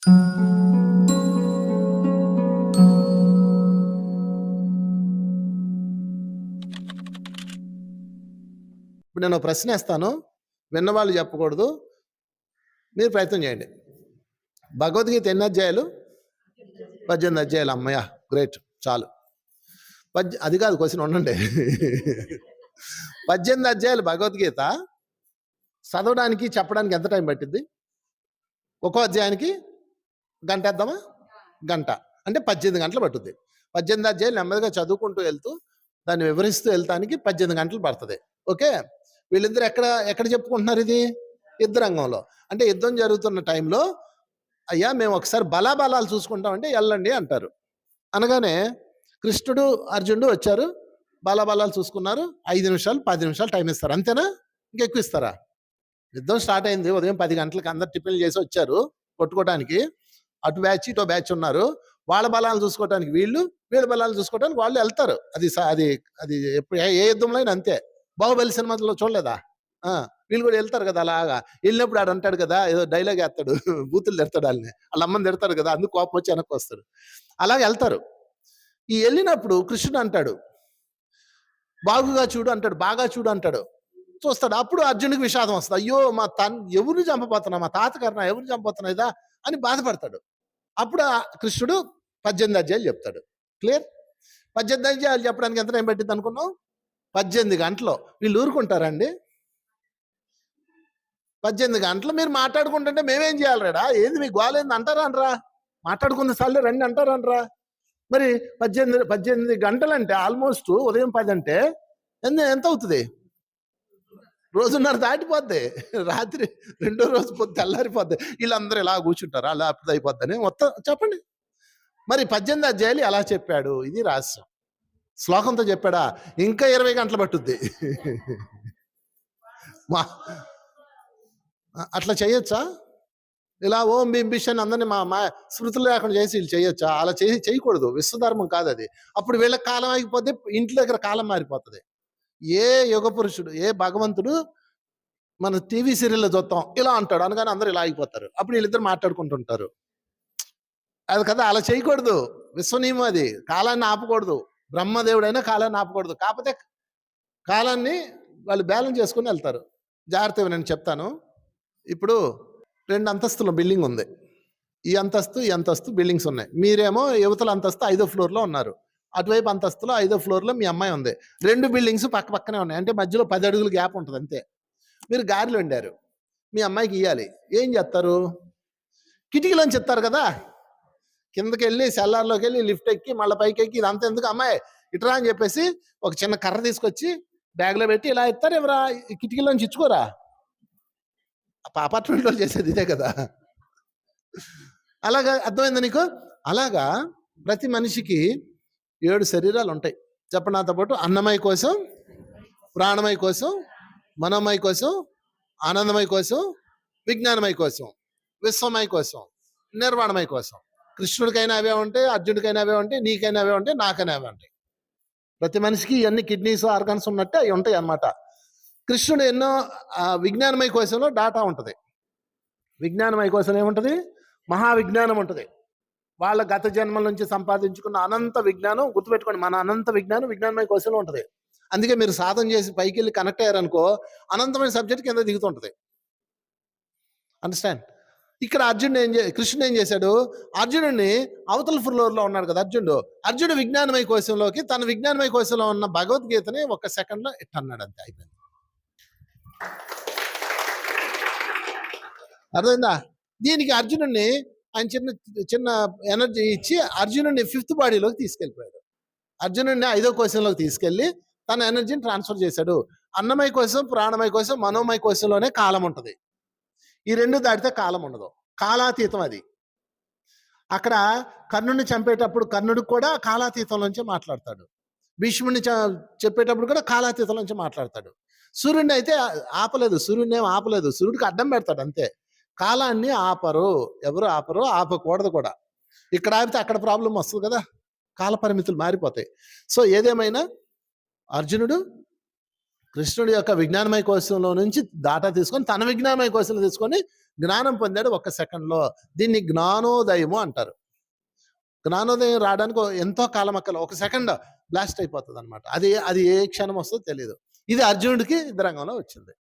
ఇప్పుడు నేను ప్రశ్న వేస్తాను, విన్నవాళ్ళు చెప్పకూడదు, మీరు ప్రయత్నం చేయండి. భగవద్గీత ఎన్ని అధ్యాయాలు? 18 అధ్యాయాలు. అమ్మయ్య, గ్రేట్, చాలు. అది కాదు క్వశ్చన్, ఉండండి. 18 అధ్యాయాలు భగవద్గీత చదవడానికి చెప్పడానికి ఎంత టైం పట్టింది? ఒక్కో అధ్యాయానికి గంట వేద్దామా? గంట అంటే 18 గంటలు పట్టుద్ది. 18 అధ్యాయాలు నెమ్మదిగా చదువుకుంటూ వెళ్తూ దాన్ని వివరిస్తూ వెళ్తానికి 18 గంటలు పడుతుంది. ఓకే, వీళ్ళిద్దరు ఎక్కడ చెప్పుకుంటున్నారు? ఇది యుద్ధరంగంలో. అంటే యుద్ధం జరుగుతున్న టైంలో, అయ్యా మేము ఒకసారి బలాబలాలు చూసుకుంటామంటే వెళ్ళండి అంటారు. అనగానే కృష్ణుడు అర్జునుడు వచ్చారు, బలాబలాలు చూసుకున్నారు. 5 నిమిషాలు 10 నిమిషాలు టైం ఇస్తారు, అంతేనా? ఇంకెక్కువ ఇస్తారా? యుద్ధం స్టార్ట్ అయింది ఉదయం 10 గంటలకు, అందరు టిఫిన్లు చేసి వచ్చారు కొట్టుకోవడానికి. అటు బ్యాచ్ ఇటు బ్యాచ్ ఉన్నారు. వాళ్ళ బలాలు చూసుకోవడానికి వీళ్ళ బలాలు చూసుకోవడానికి వాళ్ళు వెళ్తారు. అది ఎప్పుడు ఏ యుద్ధంలో అయినా అంతే. బాహుబలి సినిమాలో చూడలేదా? వీళ్ళు కూడా వెళ్తారు కదా. అలాగా వెళ్ళినప్పుడు ఆడు అంటాడు కదా, ఏదో డైలాగ్ వేస్తాడు, బూతులు తిడతాడు వాళ్ళని, వాళ్ళ అమ్మని తిడతాడు కదా, అందుకు కోపం వచ్చి వెనక్కి వస్తాడు. అలాగే వెళ్తారు. ఈ వెళ్ళినప్పుడు కృష్ణుడు అంటాడు, బాగుగా చూడు అంటాడు, బాగా చూడు అంటాడు. చూస్తాడు. అప్పుడు అర్జునుడికి విషాదం వస్తుంది. అయ్యో ఎవరిని చంపబోతున్నా, మా తాతగారిన ఎవరిని చంపబోతున్నా ఇదా అని బాధపడతాడు. అప్పుడు కృష్ణుడు 18 అధ్యాయాలు చెప్తాడు. క్లియర్? 18 అధ్యాయాలు చెప్పడానికి ఎంత టైం పట్టింది అనుకున్నావు? 18 గంటలు. వీళ్ళు ఊరుకుంటారండి? 18 గంటలు మీరు మాట్లాడుకుంటుంటే మేమేం చేయాలి రేడా? ఏంది మీకు గోలేంది అంటారా అనరా? మాట్లాడుకున్న సార్లు రండి అంటారా అనరా? మరి 18 గంటలంటే ఆల్మోస్ట్ ఉదయం 10 అంటే ఎంత అవుతుంది? రోజున్నర దాటిపోద్ది. రాత్రి రెండో రోజు తెల్లారిపోద్ది. వీళ్ళందరూ ఇలా కూర్చుంటారు, అలా అప్పుడు అయిపోద్దని మొత్తం చెప్పండి. మరి 18 అధ్యాయాలు ఎలా చెప్పాడు? ఇది రహస్యం. శ్లోకంతో చెప్పాడా? ఇంకా 20 గంటలు పట్టుద్ది. అట్లా చేయొచ్చా? ఇలా ఓం బింబిషన్ అందరినీ మా స్మృతులు లేకుండా చేసి వీళ్ళు చేయొచ్చా? అలా చేయకూడదు. విశ్వధర్మం కాదు అది. అప్పుడు వీళ్ళకి కాలం ఆగిపోతే ఇంటి దగ్గర కాలం మారిపోతుంది. ఏ యుగ పురుషుడు, ఏ భగవంతుడు మన టీవీ సీరియల్లో చూస్తాం ఇలా అంటాడు అనగానే అందరూ ఇలా ఆగిపోతారు. అప్పుడు వీళ్ళిద్దరు మాట్లాడుకుంటుంటారు. అది కదా, అలా చేయకూడదు. విశ్వనియమం అది. కాలాన్ని ఆపకూడదు. బ్రహ్మదేవుడైనా కాలాన్ని ఆపకూడదు. కాకపోతే కాలాన్ని వాళ్ళు బ్యాలెన్స్ చేసుకుని వెళ్తారు. జాగ్రత్తగా నేను చెప్తాను. ఇప్పుడు 2 అంతస్తుల బిల్డింగ్ ఉంది. ఈ అంతస్తు బిల్డింగ్స్ ఉన్నాయి. మీరేమో యువతల అంతస్తు 5వ ఫ్లోర్లో ఉన్నారు. అటువైపు అంతస్తులో 5వ ఫ్లోర్లో మీ అమ్మాయి ఉంది. 2 బిల్డింగ్స్ పక్క పక్కనే ఉన్నాయి. అంటే మధ్యలో 10 అడుగుల గ్యాప్ ఉంటుంది అంతే. మీరు గారెలు వండారు, మీ అమ్మాయికి ఇవ్వాలి. ఏం చేస్తారు? కిటికీలోంచి చెప్తారు కదా, కిందకి వెళ్ళి సెల్లార్లోకి వెళ్ళి లిఫ్ట్ ఎక్కి మళ్ళీ పైకి ఎక్కి ఇదంతా ఎందుకు అమ్మాయి ఇట్రా అని చెప్పేసి ఒక చిన్న కర్ర తీసుకొచ్చి బ్యాగ్లో పెట్టి ఇలా ఎత్తారు. ఎవరా కిటికీలోంచి ఇచ్చుకోరా? అపార్ట్మెంట్లో చేసేది ఇదే కదా. అలాగా అర్థమైందా నీకు? అలాగా ప్రతి మనిషికి 7 శరీరాలు ఉంటాయి. చెప్పండి నాతో పాటు. అన్నమయ కోసం, ప్రాణమయ కోసం, మనోమయ కోసం, ఆనందమయ కోసం, విజ్ఞానమయ కోసం, విశ్వమయ కోసం, నిర్వాణమయ కోసం. కృష్ణుడికైనా అవే ఉంటాయి, అర్జునుడికైనా అవే ఉంటాయి, నీకైనా అవే ఉంటాయి, నాకైనా అవే ఉంటాయి. ప్రతి మనిషికి ఇవన్నీ కిడ్నీస్ ఆర్గన్స్ ఉన్నట్టే అవి ఉంటాయి అన్నమాట. కృష్ణుడు ఎన్నో విజ్ఞానమయ కోశంలో డాటా ఉంటుంది. విజ్ఞానమయ కోశం ఏముంటుంది? మహావిజ్ఞానం ఉంటుంది. వాళ్ళ గత జన్మల నుంచి సంపాదించుకున్న అనంత విజ్ఞానం గుర్తుపెట్టుకోండి. మన అనంత విజ్ఞానం విజ్ఞానమయ కోశంలో ఉంటుంది. అందుకే మీరు సాధన చేసి పైకి వెళ్ళి కనెక్ట్ అయ్యారనుకో, అనంతమైన సబ్జెక్ట్ కింద దిగుతుంటుంది. అండర్స్టాండ్? ఇక్కడ కృష్ణుడు ఏం చేశాడు? అర్జునుడిని అవతల ఫ్లోర్లో ఉన్నాడు కదా అర్జునుడు విజ్ఞానమయ కోశంలోకి, తన విజ్ఞానమయ కోశంలో ఉన్న భగవద్గీతని 1 సెకండ్లో ఇట్టన్నాడు, అంతే, అయిపోయింది. అర్థమైందా? దీనికి అర్జునుడిని ఆయన చిన్న ఎనర్జీ ఇచ్చి అర్జునుడిని 5th బాడీలోకి తీసుకెళ్ళిపోయాడు. అర్జునుడిని 5వ కోశంలోకి తీసుకెళ్ళి తన ఎనర్జీని ట్రాన్స్ఫర్ చేశాడు. అన్నమయ కోశం, ప్రాణమయ కోశం, మనోమయ కోశంలోనే కాలం ఉంటుంది. ఈ 2 దాటితే కాలం ఉండదు. కాలాతీతం అది. అక్కడ కర్ణుడిని చంపేటప్పుడు కర్ణుడు కూడా కాలాతీతం నుంచి మాట్లాడతాడు. భీష్ముడిని చెప్పేటప్పుడు కూడా కాలాతీతం నుంచి మాట్లాడతాడు. సూర్యుడిని అయితే ఆపలేదు. సూర్యుడిని ఏం ఆపలేదు. సూర్యుడికి అడ్డం పెడతాడు అంతే. కాలాన్ని ఆపరు, ఎవరు ఆపరు, ఆపకూడదు కూడా. ఇక్కడ ఆపితే అక్కడ ప్రాబ్లం వస్తుంది కదా, కాల పరిమితులు మారిపోతాయి. సో ఏదేమైనా అర్జునుడు కృష్ణుడి యొక్క విజ్ఞానమయ కోశంలో నుంచి డాటా తీసుకొని తన విజ్ఞానమయ కోశంలో తీసుకొని జ్ఞానం పొందాడు ఒక్క సెకండ్‌లో. దీన్ని జ్ఞానోదయము అంటారు. జ్ఞానోదయం రావడానికి ఎంతో కాలం అక్కల ఒక సెకండ్ బ్లాస్ట్ అయిపోతుందన్నమాట. అది అది ఏ క్షణం వస్తుందో తెలీదు. ఇది అర్జునుడికి యుద్ధరంగంలో వచ్చింది.